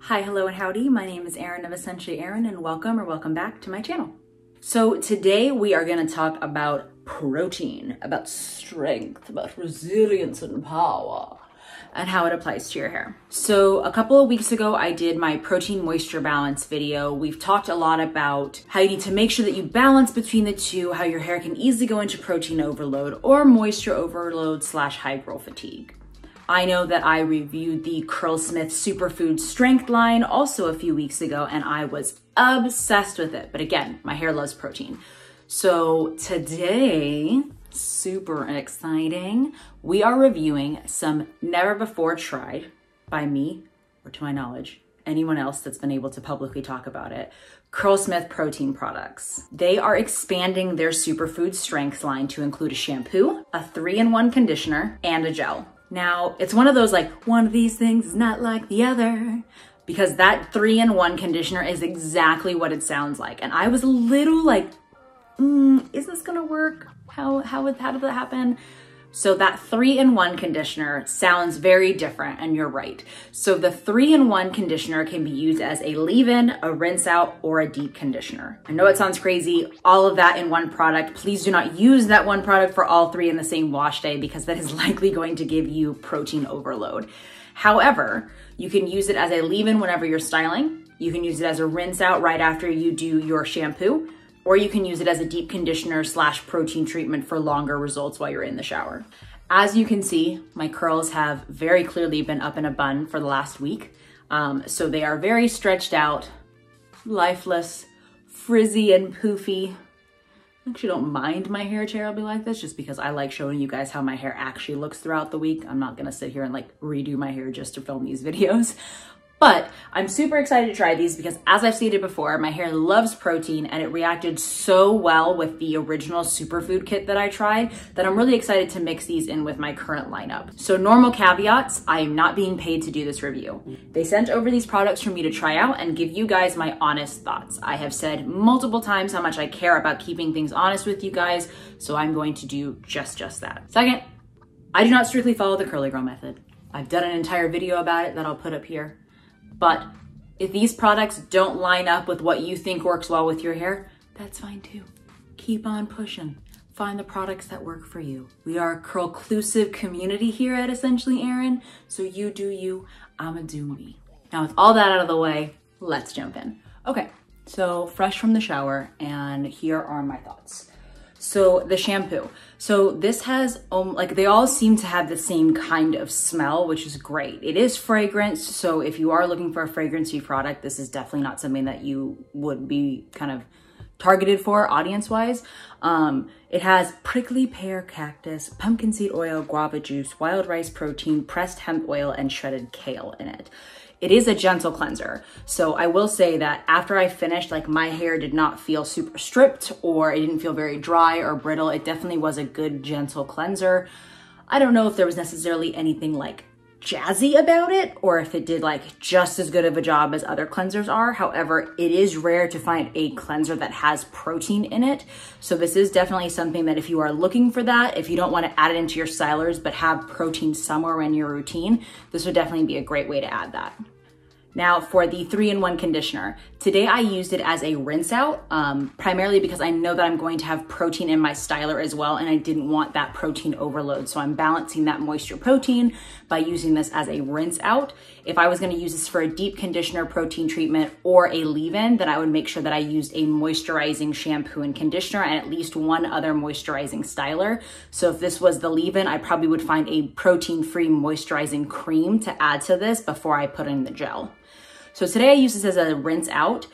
Hi, hello, and howdy. My name is Erin of Essentially Erin, and welcome back to my channel. So today we are going to talk about protein, about strength, about resilience and power, and how it applies to your hair. So a couple of weeks ago, I did my protein moisture balance video. We've talked a lot about how you need to make sure that you balance between the two, how your hair can easily go into protein overload or moisture overload / high growth fatigue. I know that I reviewed the Curlsmith Superfoods Strength line also a few weeks ago, and I was obsessed with it. But again, my hair loves protein. So today, super exciting, we are reviewing some never before tried by me, or to my knowledge, anyone else that's been able to publicly talk about it, Curlsmith protein products. They are expanding their Superfoods Strength line to include a shampoo, a 3-in-1 conditioner, and a gel. Now, it's one of those like, one of these things is not like the other, because that 3-in-1 conditioner is exactly what it sounds like. And I was a little like, is this gonna work? How did that happen? So that 3-in-1 conditioner sounds very different, and you're right. So the 3-in-1 conditioner can be used as a leave-in, a rinse out, or a deep conditioner. I know it sounds crazy, all of that in one product. Please do not use that one product for all three in the same wash day, because that is likely going to give you protein overload. However, you can use it as a leave-in whenever you're styling. You can use it as a rinse out right after you do your shampoo, or you can use it as a deep conditioner / protein treatment for longer results while you're in the shower. As you can see, my curls have very clearly been up in a bun for the last week. So they are very stretched out, lifeless, frizzy and poofy. I actually don't mind my hair terribly like this, just because I like showing you guys how my hair actually looks throughout the week. I'm not gonna sit here and like redo my hair just to film these videos. But I'm super excited to try these because, as I've stated before, my hair loves protein, and it reacted so well with the original superfood kit that I tried that I'm really excited to mix these in with my current lineup. So normal caveats, I am not being paid to do this review. They sent over these products for me to try out and give you guys my honest thoughts. I have said multiple times how much I care about keeping things honest with you guys, so I'm going to do just that. Second, I do not strictly follow the curly girl method. I've done an entire video about it that I'll put up here. But if these products don't line up with what you think works well with your hair, that's fine too. Keep on pushing. Find the products that work for you. We are a curl-clusive community here at Essentially Erin, so you do you, I'ma do me. Now with all that out of the way, let's jump in. Okay, so fresh from the shower, and here are my thoughts. So the shampoo. So this has, like, they all seem to have the same kind of smell, which is great. It is fragrance, so if you are looking for a fragrance-free product, this is definitely not something that you would be kind of targeted for audience-wise. It has prickly pear cactus, pumpkin seed oil, guava juice, wild rice protein, pressed hemp oil, and shredded kale in it. It is a gentle cleanser. So I will say that after I finished, like, my hair did not feel super stripped, or it didn't feel very dry or brittle. It definitely was a good, gentle cleanser. I don't know if there was necessarily anything like jazzy about it, or if it did like just as good of a job as other cleansers are. However, it is rare to find a cleanser that has protein in it. So this is definitely something that if you are looking for that, if you don't want to add it into your stylers but have protein somewhere in your routine, this would definitely be a great way to add that. Now for the 3-in-1 conditioner, today I used it as a rinse out, primarily because I know that I'm going to have protein in my styler as well, and I didn't want that protein overload. So I'm balancing that moisture protein by using this as a rinse out. If I was gonna use this for a deep conditioner protein treatment or a leave-in, then I would make sure that I used a moisturizing shampoo and conditioner and at least one other moisturizing styler. So if this was the leave-in, I probably would find a protein-free moisturizing cream to add to this before I put in the gel. So today I use this as a rinse out.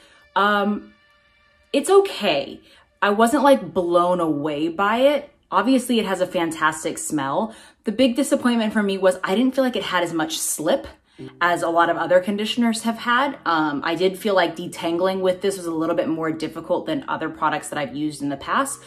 It's okay. I wasn't like blown away by it. Obviously it has a fantastic smell. The big disappointment for me was I didn't feel like it had as much slip as a lot of other conditioners have had. I did feel like detangling with this was a little bit more difficult than other products that I've used in the past.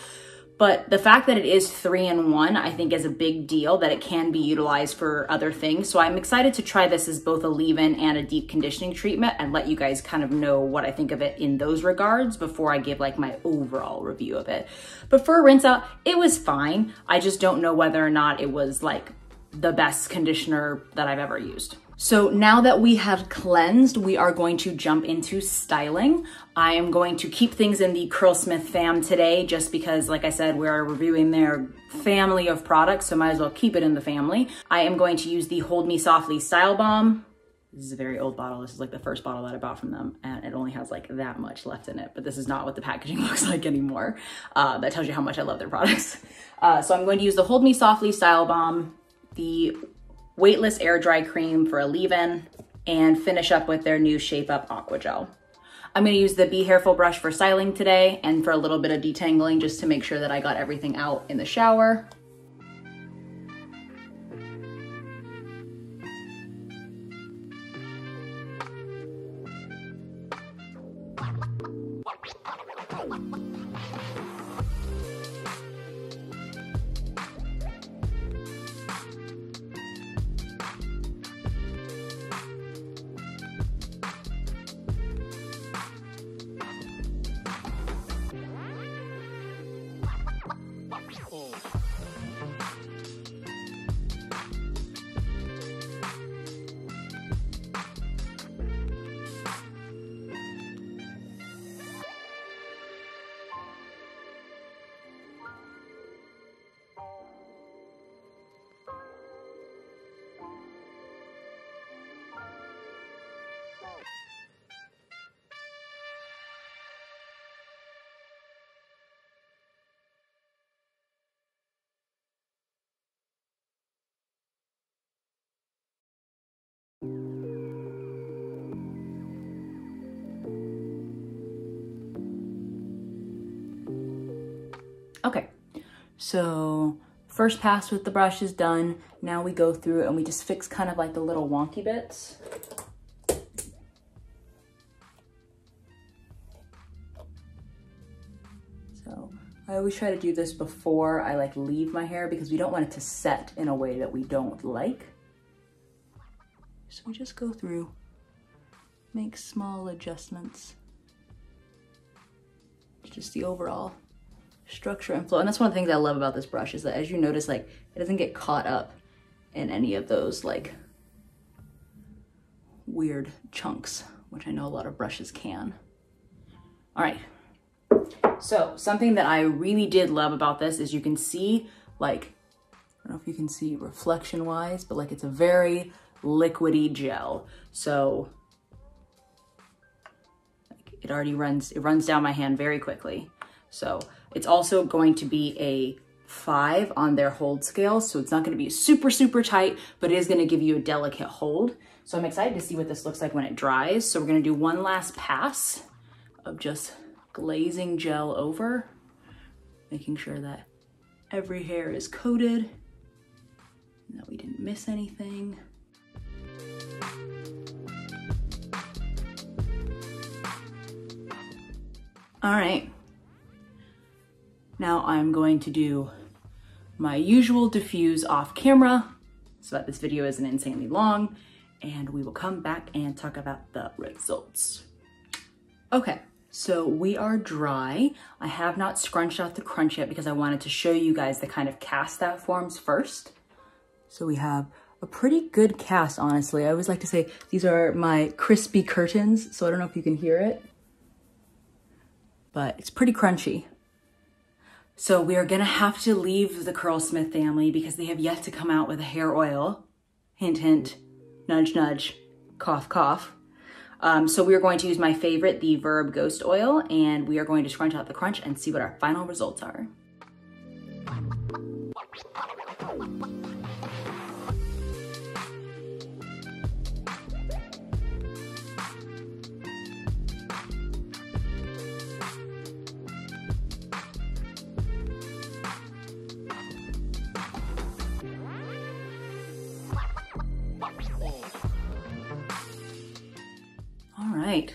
But the fact that it is 3-in-1, I think is a big deal, that it can be utilized for other things. So I'm excited to try this as both a leave-in and a deep conditioning treatment and let you guys kind of know what I think of it in those regards before I give like my overall review of it. But for a rinse out, it was fine. I just don't know whether or not it was like the best conditioner that I've ever used. So now that we have cleansed, we are going to jump into styling. I am going to keep things in the Curlsmith fam today, just because, like I said, we're reviewing their family of products, so might as well keep it in the family. I am going to use the Hold Me Softly Style Balm. This is a very old bottle. This is like the first bottle that I bought from them, and it only has like that much left in it, but this is not what the packaging looks like anymore. That tells you how much I love their products. So I'm going to use the Hold Me Softly Style Balm, the Weightless Air Dry Cream for a leave-in, and finish up with their new Shape Up Aqua Gel. I'm gonna use the Be Hairful brush for styling today and for a little bit of detangling, just to make sure that I got everything out in the shower. Okay, so first pass with the brush is done. Now we go through and we just fix kind of like the little wonky bits. So I always try to do this before I like leave my hair, because we don't want it to set in a way that we don't like. So we just go through, make small adjustments. Just the overall structure and flow. And that's one of the things I love about this brush, is that as you notice, like, it doesn't get caught up in any of those like weird chunks, which I know a lot of brushes can. All right, so something that I really did love about this is you can see, like, I don't know if you can see reflection wise, but like it's a very liquidy gel. So like, it runs down my hand very quickly. So it's also going to be a 5 on their hold scale. So it's not going to be super, super tight, but it is going to give you a delicate hold. So I'm excited to see what this looks like when it dries. So we're going to do one last pass of just glazing gel over, making sure that every hair is coated and that we didn't miss anything. All right. Now I'm going to do my usual diffuse off camera so that this video isn't insanely long, and we will come back and talk about the results. Okay, so we are dry. I have not scrunched out the crunch yet because I wanted to show you guys the kind of cast that forms first. So we have a pretty good cast, honestly. I always like to say these are my crispy curtains, so I don't know if you can hear it, but it's pretty crunchy. So we are gonna have to leave the Curlsmith family because they have yet to come out with a hair oil. Hint, hint, nudge, nudge, cough, cough. So we are going to use my favorite, the Verb Ghost Oil, and we are going to scrunch out the crunch and see what our final results are. Right.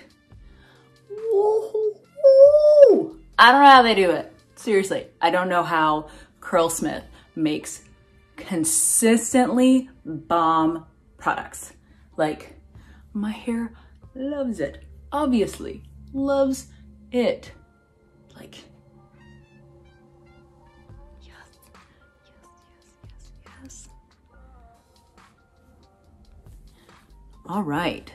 Woo-hoo-hoo. I don't know how they do it. Seriously, I don't know how Curlsmith makes consistently bomb products. Like, my hair loves it. Obviously, loves it. Like, yes, yes, yes, yes, yes. All right.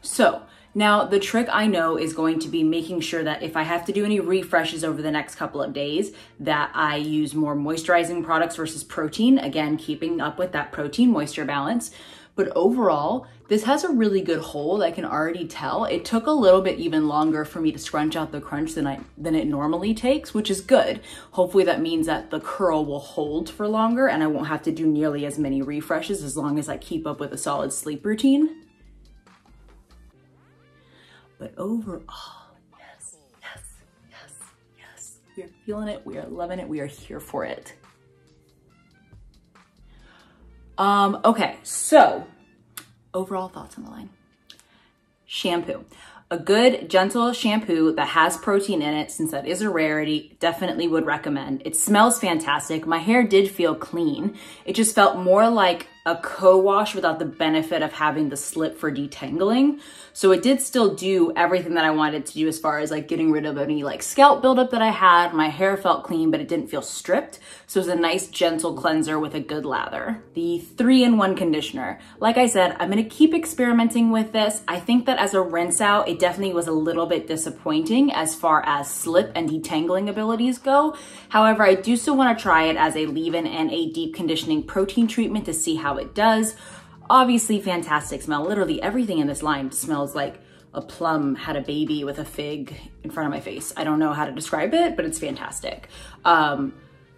So now the trick I know is going to be making sure that if I have to do any refreshes over the next couple of days, that I use more moisturizing products versus protein. Again, keeping up with that protein moisture balance. But overall, this has a really good hold. I can already tell. It took a little bit even longer for me to scrunch out the crunch than it normally takes, which is good. Hopefully that means that the curl will hold for longer and I won't have to do nearly as many refreshes as long as I keep up with a solid sleep routine. But overall, yes, yes, yes, yes. We are feeling it, we are loving it, we are here for it. Okay, so overall thoughts on the line. Shampoo. A good, gentle shampoo that has protein in it, since that is a rarity, definitely would recommend. It smells fantastic. My hair did feel clean. It just felt more like a co-wash without the benefit of having the slip for detangling. So it did still do everything that I wanted to do as far as like getting rid of any like scalp buildup that I had. My hair felt clean, but it didn't feel stripped. So it was a nice gentle cleanser with a good lather. The 3-in-1 conditioner. Like I said, I'm gonna keep experimenting with this. I think that as a rinse out, it definitely was a little bit disappointing as far as slip and detangling abilities go. However, I do still wanna try it as a leave-in and a deep conditioning protein treatment to see how it does. Obviously fantastic smell. Literally everything in this line smells like a plum had a baby with a fig in front of my face. I don't know how to describe it, but it's fantastic.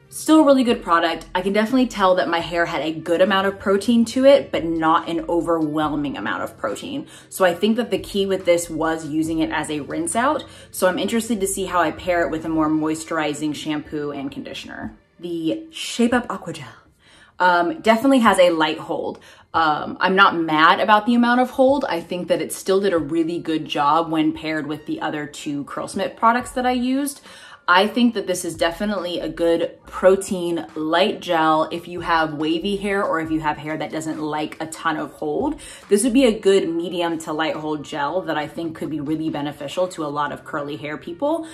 Still a really good product. I can definitely tell that my hair had a good amount of protein to it, but not an overwhelming amount of protein. So I think that the key with this was using it as a rinse out. So I'm interested to see how I pair it with a more moisturizing shampoo and conditioner. The Shape Up Aqua Gel. Definitely has a light hold. I'm not mad about the amount of hold. I think that it still did a really good job when paired with the other 2 Curlsmith products that I used. I think that this is definitely a good protein light gel if you have wavy hair or if you have hair that doesn't like a ton of hold. This would be a good medium to light hold gel that I think could be really beneficial to a lot of curly hair people.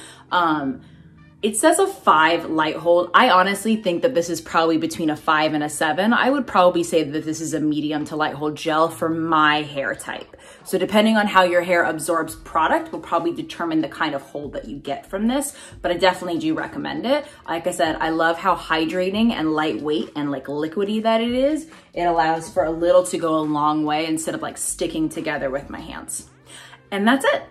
It says a 5 light hold. I honestly think that this is probably between a 5 and a 7. I would probably say that this is a medium to light hold gel for my hair type. So depending on how your hair absorbs product will probably determine the kind of hold that you get from this, but I definitely do recommend it. Like I said, I love how hydrating and lightweight and like liquidy that it is. It allows for a little to go a long way instead of like sticking together with my hands. And that's it.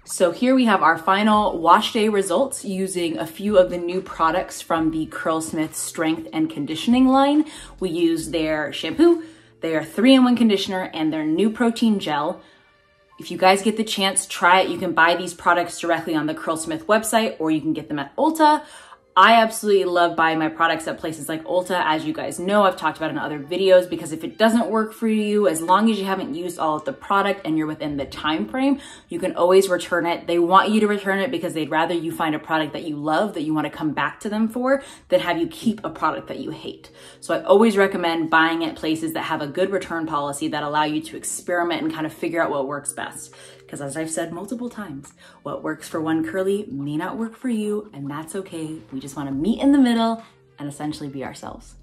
So here we have our final wash day results using a few of the new products from the Curlsmith Strength and Conditioning line. We use their shampoo, their 3-in-1 conditioner, and their new protein gel. If you guys get the chance, try it. You can buy these products directly on the Curlsmith website or you can get them at Ulta. I absolutely love buying my products at places like Ulta. As you guys know, I've talked about in other videos, because if it doesn't work for you, as long as you haven't used all of the product and you're within the time frame, you can always return it. They want you to return it because they'd rather you find a product that you love, that you want to come back to them for, than have you keep a product that you hate. So I always recommend buying at places that have a good return policy that allow you to experiment and kind of figure out what works best. Because as I've said multiple times, what works for one curly may not work for you, and that's okay. We just want to meet in the middle and essentially be ourselves.